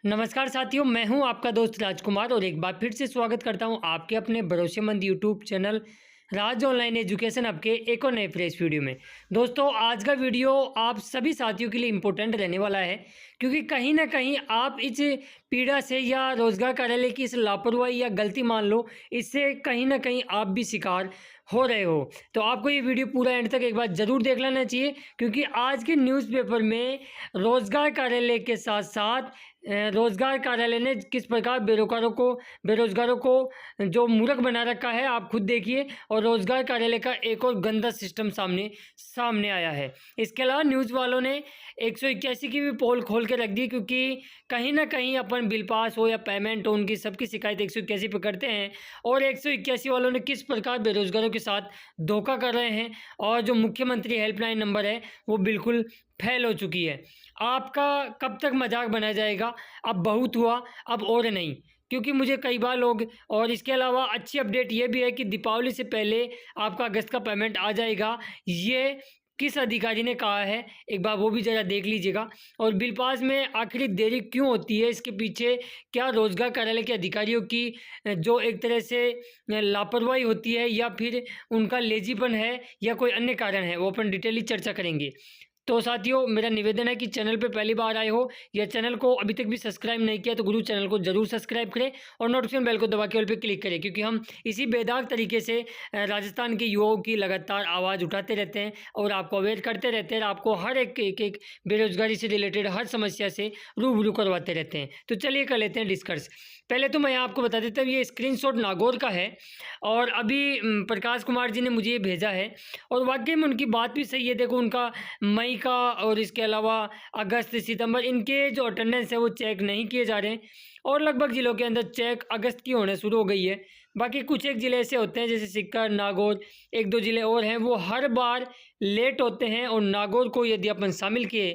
नमस्कार साथियों, मैं हूं आपका दोस्त राजकुमार और एक बार फिर से स्वागत करता हूं आपके अपने भरोसेमंद यूट्यूब चैनल राज ऑनलाइन एजुकेशन आपके एक और नए फ्रेश वीडियो में। दोस्तों, आज का वीडियो आप सभी साथियों के लिए इम्पोर्टेंट रहने वाला है, क्योंकि कहीं ना कहीं आप इस पीड़ा से या रोजगार कार्यालय की इस लापरवाही या गलती मान लो, इससे कहीं ना कहीं आप भी शिकार हो रहे हो। तो आपको ये वीडियो पूरा एंड तक एक बार ज़रूर देख लेना चाहिए, क्योंकि आज के न्यूज़पेपर में रोजगार कार्यालय के साथ साथ रोजगार कार्यालय ने किस प्रकार बेरोजगारों को जो मूर्ख बना रखा है, आप खुद देखिए। और रोजगार कार्यालय का एक और गंदा सिस्टम सामने आया है। इसके अलावा न्यूज़ वालों ने 181 की भी पोल खोल के रख दी, क्योंकि कहीं ना कहीं अपन बिल पास हो या पेमेंट हो, उनकी सबकी शिकायत 181 पे करते हैं। और 181 वालों ने किस प्रकार बेरोजगारों के साथ धोखा कर रहे हैं, और जो मुख्यमंत्री हेल्पलाइन नंबर है वो बिल्कुल फेल हो चुकी है। आपका कब तक मजाक बनाया जाएगा? अब बहुत हुआ, अब और नहीं, क्योंकि मुझे कई बार लोग। और इसके अलावा अच्छी अपडेट ये भी है कि दीपावली से पहले आपका अगस्त का पेमेंट आ जाएगा। ये किस अधिकारी ने कहा है, एक बार वो भी ज़रा देख लीजिएगा। और बिल पास में आखिर देरी क्यों होती है, इसके पीछे क्या रोजगार कार्यालय के अधिकारियों की जो एक तरह से लापरवाही होती है, या फिर उनका लेजीपन है, या कोई अन्य कारण है, वो अपन डिटेली चर्चा करेंगे। तो साथियों, मेरा निवेदन है कि चैनल पे पहली बार आए हो या चैनल को अभी तक भी सब्सक्राइब नहीं किया तो गुरु चैनल को जरूर सब्सक्राइब करें और नोटिफिकेशन बेल को दबा के ऑल पे क्लिक करें, क्योंकि हम इसी बेदाग तरीके से राजस्थान के युवाओं की लगातार आवाज़ उठाते रहते हैं और आपको अवेयर करते रहते हैं, आपको हर एक बेरोजगारी से रिलेटेड हर समस्या से रूबरू करवाते रहते हैं। तो चलिए कर लेते हैं डिस्कस। पहले तो मैं आपको बता देता हूँ, ये स्क्रीनशॉट नागौर का है और अभी प्रकाश कुमार जी ने मुझे ये भेजा है। और वाकई में उनकी बात भी सही है। देखो, उनका मई का और इसके अलावा अगस्त सितंबर इनके जो अटेंडेंस है वो चेक नहीं किए जा रहे हैं, और लगभग ज़िलों के अंदर चेक अगस्त की होने शुरू हो गई है। बाकी कुछ एक ज़िले ऐसे होते हैं जैसे सिक्कर, नागौर, एक दो ज़िले और हैं, वो हर बार लेट होते हैं। और नागौर को यदि अपन शामिल किए,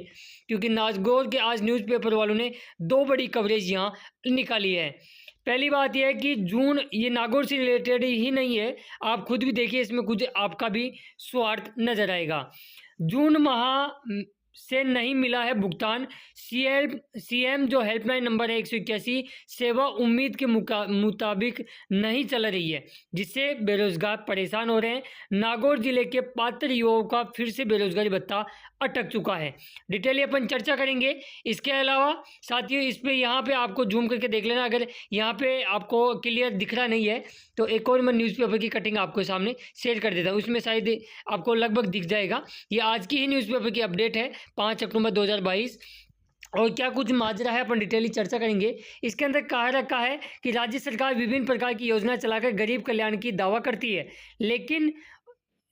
क्योंकि नागौर के आज न्यूज़पेपर वालों ने दो बड़ी कवरेज यहाँ निकाली है। पहली बात यह है कि जून, ये नागौर से रिलेटेड ही नहीं है, आप खुद भी देखिए, इसमें कुछ आपका भी स्वार्थ नजर आएगा। जून माह से नहीं मिला है भुगतान। सीएम जो हेल्पलाइन नंबर है 181, सेवा उम्मीद के मुताबिक नहीं चल रही है, जिससे बेरोजगार परेशान हो रहे हैं। नागौर जिले के पात्र युवाओं का फिर से बेरोजगारी भत्ता अटक चुका है। डिटेल अपन चर्चा करेंगे। इसके अलावा साथियों, इस पे यहाँ पे आपको जूम करके देख लेना, अगर यहाँ पे आपको क्लियर दिख रहा नहीं है तो एक और मैं न्यूज़पेपर की कटिंग आपको सामने शेयर कर देता हूँ, उसमें शायद आपको लगभग दिख जाएगा। ये आज की ही न्यूज़पेपर की अपडेट है, 5 अक्टूबर 2022। और क्या कुछ माजरा है अपन डिटेली चर्चा करेंगे। इसके अंदर कहा रखा है कि राज्य सरकार विभिन्न प्रकार की योजना चलाकर गरीब कल्याण की दावा करती है, लेकिन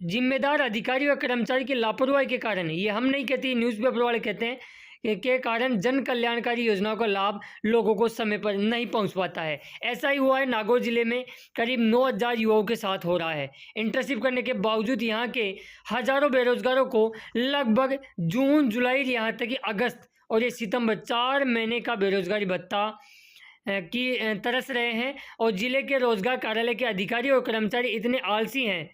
जिम्मेदार अधिकारी व कर्मचारी की लापरवाही के कारण, ये हम नहीं कहते, न्यूज़पेपर वाले कहते हैं, के कारण जन कल्याणकारी योजनाओं का लाभ लोगों को समय पर नहीं पहुंच पाता है। ऐसा ही हुआ है नागौर जिले में, करीब 9000 युवाओं के साथ हो रहा है। इंटर्नशिप करने के बावजूद यहाँ के हजारों बेरोजगारों को लगभग जून, जुलाई, यहाँ तक कि अगस्त और ये सितंबर 4 महीने का बेरोजगारी भत्ता की तरस रहे हैं। और जिले के रोजगार कार्यालय के अधिकारी और कर्मचारी इतने आलसी हैं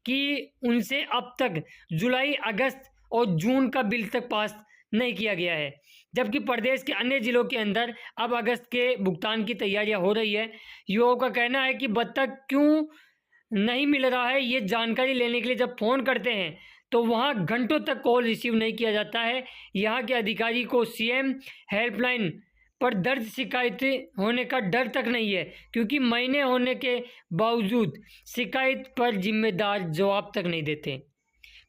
कि उनसे अब तक जुलाई, अगस्त और जून का बिल तक पास नहीं किया गया है, जबकि प्रदेश के अन्य जिलों के अंदर अब अगस्त के भुगतान की तैयारियां हो रही है। युवाओं का कहना है कि भत्ता क्यों नहीं मिल रहा है, ये जानकारी लेने के लिए जब फ़ोन करते हैं तो वहाँ घंटों तक कॉल रिसीव नहीं किया जाता है। यहाँ के अधिकारी को सीएम हेल्पलाइन पर दर्ज शिकायतें होने का डर तक नहीं है, क्योंकि महीने होने के बावजूद शिकायत पर जिम्मेदार जवाब तक नहीं देते।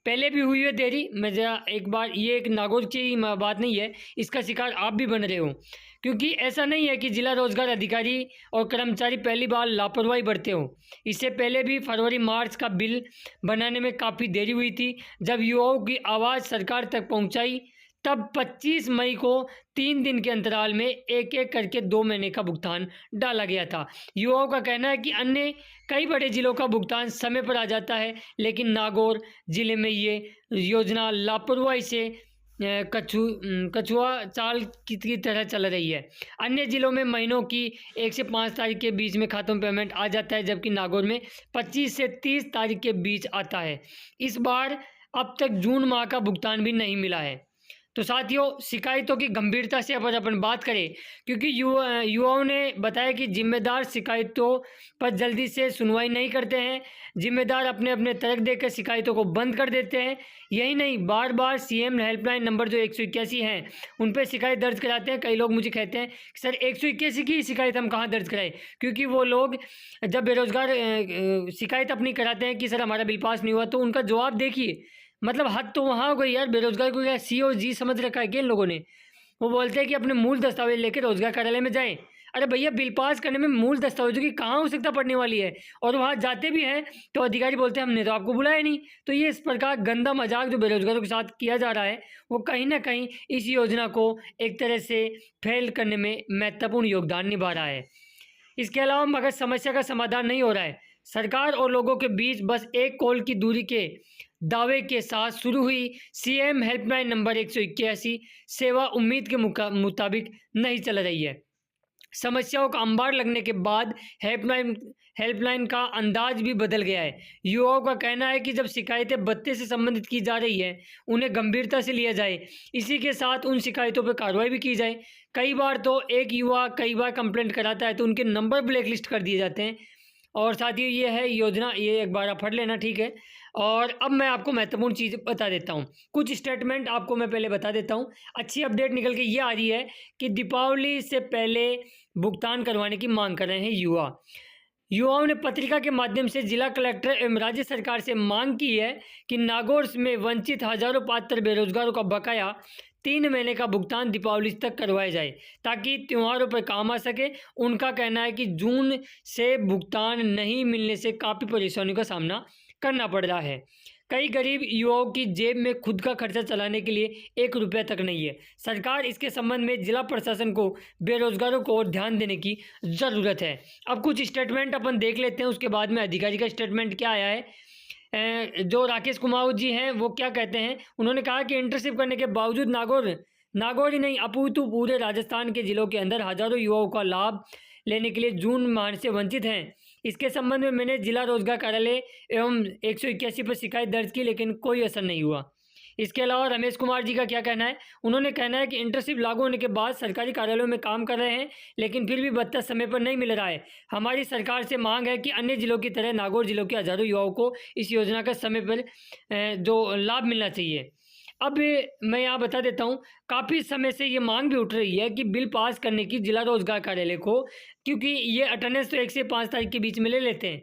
पहले भी हुई है देरी। मैं जरा एक बार, ये एक नागौर की बात नहीं है, इसका शिकार आप भी बन रहे हो, क्योंकि ऐसा नहीं है कि जिला रोजगार अधिकारी और कर्मचारी पहली बार लापरवाही बरते हो। इससे पहले भी फरवरी मार्च का बिल बनाने में काफ़ी देरी हुई थी। जब युवाओं की आवाज़ सरकार तक पहुंचाई, तब 25 मई को 3 दिन के अंतराल में एक एक करके 2 महीने का भुगतान डाला गया था। युवाओं का कहना है कि अन्य कई बड़े जिलों का भुगतान समय पर आ जाता है, लेकिन नागौर जिले में ये योजना लापरवाही से कछुआ चाल की तरह चल रही है। अन्य जिलों में महीनों की 1 से 5 तारीख के बीच में खातों में पेमेंट आ जाता है, जबकि नागौर में 25 से 30 तारीख के बीच आता है। इस बार अब तक जून माह का भुगतान भी नहीं मिला है। तो साथियों, शिकायतों की गंभीरता से अगर अपन बात करें, क्योंकि युवाओं ने बताया कि जिम्मेदार शिकायतों पर जल्दी से सुनवाई नहीं करते हैं, जिम्मेदार अपने अपने तर्क देकर शिकायतों को बंद कर देते हैं। यही नहीं, बार बार सीएम हेल्पलाइन नंबर जो 181 हैं उन पर शिकायत दर्ज कराते हैं। कई लोग मुझे कहते हैं कि सर 181 की शिकायत हम कहाँ दर्ज कराएं, क्योंकि वो लोग जब बेरोजगार शिकायत अपनी कराते हैं कि सर हमारा बिल पास नहीं हुआ, तो उनका जवाब देखिए, मतलब हद तो वहाँ हो गई यार। बेरोजगार को क्या सी और जी समझ रखा है क्या इन लोगों ने? वो बोलते हैं कि अपने मूल दस्तावेज लेकर रोजगार कार्यालय में जाएं। अरे भैया, बिल पास करने में मूल दस्तावेजों की कहाँ आवश्यकता पड़ने वाली है? और वहाँ जाते भी हैं तो अधिकारी बोलते हैं हमने तो आपको बुलाया नहीं। तो ये इस प्रकार गंदा मजाक जो बेरोजगारों के साथ किया जा रहा है, वो कहीं ना कहीं इस योजना को एक तरह से फेल करने में महत्वपूर्ण योगदान निभा रहा है। इसके अलावा मगर समस्या का समाधान नहीं हो रहा है। सरकार और लोगों के बीच बस एक कॉल की दूरी के दावे के साथ शुरू हुई सीएम हेल्पलाइन नंबर 181 सेवा उम्मीद के मुताबिक नहीं चल रही है। समस्याओं का अंबार लगने के बाद हेल्पलाइन का अंदाज भी बदल गया है। युवाओं का कहना है कि जब शिकायतें भत्ते से संबंधित की जा रही है, उन्हें गंभीरता से लिया जाए, इसी के साथ उन शिकायतों पर कार्रवाई भी की जाए। कई बार तो एक युवा कई बार कंप्लेंट कराता है तो उनके नंबर ब्लैकलिस्ट कर दिए जाते हैं। और साथियों, ये है योजना, ये एक बार आप पढ़ लेना, ठीक है। और अब मैं आपको महत्वपूर्ण चीज़ बता देता हूँ, कुछ स्टेटमेंट आपको मैं पहले बता देता हूँ। अच्छी अपडेट निकल के ये आ रही है कि दीपावली से पहले भुगतान करवाने की मांग कर रहे हैं युवाओं ने पत्रिका के माध्यम से जिला कलेक्टर एवं राज्य सरकार से मांग की है कि नागौर में वंचित हजारों पात्र बेरोजगारों का बकाया 3 महीने का भुगतान दीपावली तक करवाया जाए, ताकि त्योहारों पर काम आ सके। उनका कहना है कि जून से भुगतान नहीं मिलने से काफ़ी परेशानियों का सामना करना पड़ रहा है। कई गरीब युवाओं की जेब में खुद का खर्चा चलाने के लिए 1 रुपया तक नहीं है। सरकार इसके संबंध में जिला प्रशासन को बेरोजगारों को और ध्यान देने की ज़रूरत है। अब कुछ स्टेटमेंट अपन देख लेते हैं, उसके बाद में अधिकारी का स्टेटमेंट क्या आया है। जो राकेश कुमार जी हैं वो क्या कहते हैं, उन्होंने कहा कि इंटर्नशिप करने के बावजूद नागौर ही नहीं अपितु पूरे राजस्थान के जिलों के अंदर हजारों युवाओं का लाभ लेने के लिए जून माह से वंचित हैं। इसके संबंध में मैंने जिला रोजगार कार्यालय एवं 181 पर शिकायत दर्ज की, लेकिन कोई असर नहीं हुआ। इसके अलावा रमेश कुमार जी का क्या कहना है, उन्होंने कहना है कि इंटर्नशिप लागू होने के बाद सरकारी कार्यालयों में काम कर रहे हैं, लेकिन फिर भी भत्ता समय पर नहीं मिल रहा है। हमारी सरकार से मांग है कि अन्य जिलों की तरह नागौर जिलों के हजारों युवाओं को इस योजना का समय पर जो लाभ मिलना चाहिए। अब मैं यहाँ बता देता हूँ, काफ़ी समय से ये मांग भी उठ रही है कि बिल पास करने की जिला रोजगार कार्यालय को, क्योंकि ये अटेंडेंस तो 1 से 5 तारीख के बीच में ले लेते हैं,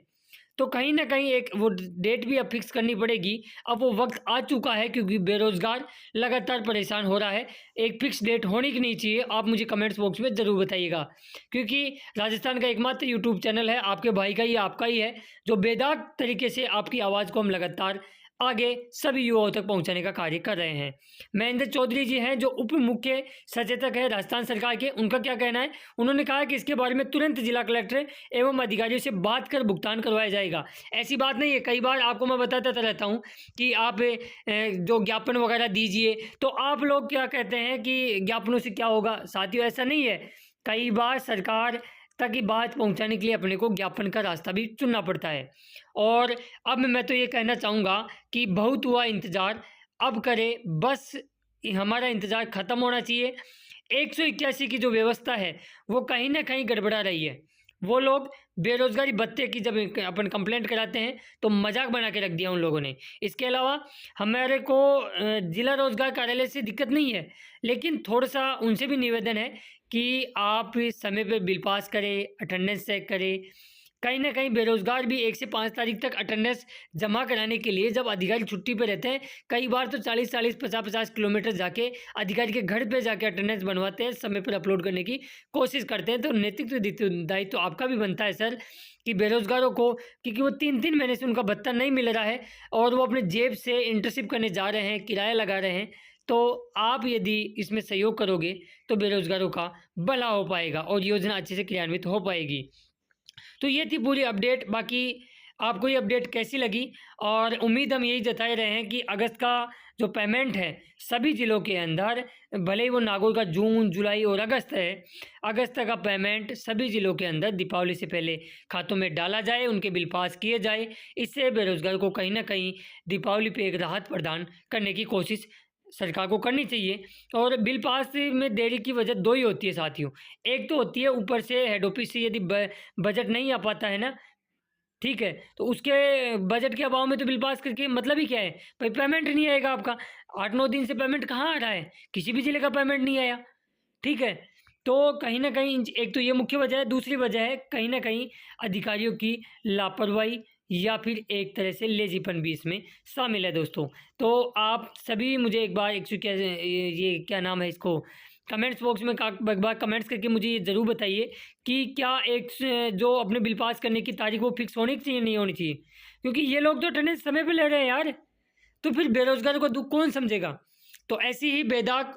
तो कहीं ना कहीं एक वो डेट भी अब फिक्स करनी पड़ेगी। अब वो वक्त आ चुका है, क्योंकि बेरोजगार लगातार परेशान हो रहा है। एक फिक्स डेट होनी की नहीं चाहिए, आप मुझे कमेंट्स बॉक्स में ज़रूर बताइएगा, क्योंकि राजस्थान का एकमात्र यूट्यूब चैनल है, आपके भाई का ही, आपका ही है, जो बेदाग तरीके से आपकी आवाज़ को हम लगातार आगे सभी युवाओं तक पहुंचाने का कार्य कर रहे हैं। महेंद्र चौधरी जी हैं जो उप मुख्य सचेतक है राजस्थान सरकार के, उनका क्या कहना है, उन्होंने कहा कि इसके बारे में तुरंत जिला कलेक्टर एवं अधिकारियों से बात कर भुगतान करवाया जाएगा। ऐसी बात नहीं है, कई बार आपको मैं बताता रहता हूँ कि आप जो ज्ञापन वगैरह दीजिए, तो आप लोग क्या कहते हैं कि ज्ञापनों से क्या होगा। साथियों, ऐसा नहीं है, कई बार सरकार तक की बात पहुंचाने के लिए अपने को ज्ञापन का रास्ता भी चुनना पड़ता है। और अब मैं तो ये कहना चाहूँगा कि बहुत हुआ इंतज़ार, अब करे, बस हमारा इंतज़ार ख़त्म होना चाहिए। 181 की जो व्यवस्था है वो कहीं ना कहीं गड़बड़ा रही है। वो लोग बेरोजगारी भत्ते की जब अपन कंप्लेंट कराते हैं तो मजाक बना के रख दिया उन लोगों ने। इसके अलावा हमारे को जिला रोजगार कार्यालय से दिक्कत नहीं है, लेकिन थोड़ा सा उनसे भी निवेदन है कि आप समय पर बिल पास करें, अटेंडेंस चेक करें। कहीं ना कहीं बेरोजगार भी 1 से 5 तारीख तक अटेंडेंस जमा कराने के लिए, जब अधिकारी छुट्टी पे रहते हैं, कई बार तो 40-40, 50-50 किलोमीटर जाके अधिकारी के घर पे जाके अटेंडेंस बनवाते हैं, समय पर अपलोड करने की कोशिश करते हैं। तो नैतिक दायित्व तो आपका भी बनता है सर, कि बेरोजगारों को, क्योंकि वो 3-3 महीने से उनका भत्ता नहीं मिल रहा है और वो अपने जेब से इंटर्नशिप करने जा रहे हैं, किराया लगा रहे हैं, तो आप यदि इसमें सहयोग करोगे तो बेरोजगारों का भला हो पाएगा और योजना अच्छे से क्रियान्वित हो पाएगी। तो ये थी पूरी अपडेट। बाकी आपको ये अपडेट कैसी लगी, और उम्मीद हम यही जताए रहे हैं कि अगस्त का जो पेमेंट है सभी ज़िलों के अंदर, भले ही वो नागौर का जून, जुलाई और अगस्त है, अगस्त का पेमेंट सभी ज़िलों के अंदर दीपावली से पहले खातों में डाला जाए, उनके बिल पास किए जाए। इससे बेरोजगार को कहीं ना कहीं दीपावली पे एक राहत प्रदान करने की कोशिश सरकार को करनी चाहिए। और बिल पास में देरी की वजह दो ही होती है साथियों। एक तो होती है ऊपर से हेड ऑफिस से यदि बजट नहीं आ पाता है ना, ठीक है, तो उसके बजट के अभाव में तो बिल पास करके मतलब ही क्या है भाई, पेमेंट नहीं आएगा आपका। 8-9 दिन से पेमेंट कहाँ आ रहा है, किसी भी ज़िले का पेमेंट नहीं आया, ठीक है। तो कहीं न कहीं एक तो ये मुख्य वजह है, दूसरी वजह है कहीं न कहीं अधिकारियों की लापरवाही या फिर एक तरह से लेज़ीपन भी इसमें शामिल है दोस्तों। तो आप सभी मुझे एक बार ये क्या नाम है इसको, कमेंट्स बॉक्स में एक बार कमेंट्स करके मुझे ये ज़रूर बताइए कि क्या जो अपने बिल पास करने की तारीख वो फिक्स होनी चाहिए, नहीं होनी चाहिए? क्योंकि ये लोग तो अटेंडेंस समय पे ले रहे हैं यार, तो फिर बेरोज़गारों का दुःख कौन समझेगा? तो ऐसी ही बेदाग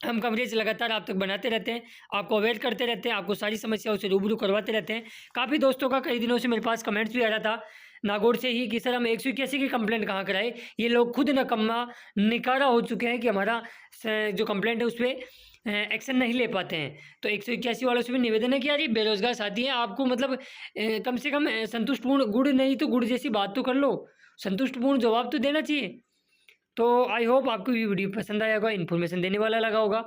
हम कवरेज लगातार आप तक बनाते रहते हैं, आपको अवेयर करते रहते हैं, आपको सारी समस्याओं से रूबरू करवाते रहते हैं। काफ़ी दोस्तों का कई दिनों से मेरे पास कमेंट्स भी आ रहा था नागौर से ही कि सर हम 181 की कंप्लेंट कहाँ कराएँ? ये लोग खुद निकम्मा निकारा हो चुके हैं कि हमारा जो कंप्लेंट है उस पर एक्शन नहीं ले पाते हैं। तो 181 वालों से भी निवेदन है कि यार ये बेरोज़गार साथी हैं, आपको मतलब कम से कम संतुष्टिपूर्ण गुड़ नहीं तो गुड़ जैसी बात तो कर लो, संतुष्टिपूर्ण जवाब तो देना चाहिए। तो आई होप आपको ये वीडियो पसंद आया होगा, इन्फॉर्मेशन देने वाला लगा होगा,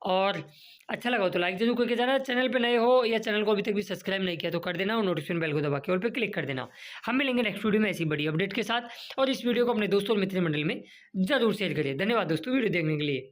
और अच्छा लगा हो तो लाइक जरूर करके जाना। चैनल पे नए हो या चैनल को अभी तक भी सब्सक्राइब नहीं किया तो कर देना और नोटिफिकेशन बेल को दबा के ऑल पे क्लिक कर देना। हम मिलेंगे नेक्स्ट वीडियो में ऐसी बड़ी अपडेट के साथ, और इस वीडियो को अपने दोस्तों और मित्र मंडल में जरूर शेयर करिए। धन्यवाद दोस्तों वीडियो देखने के लिए।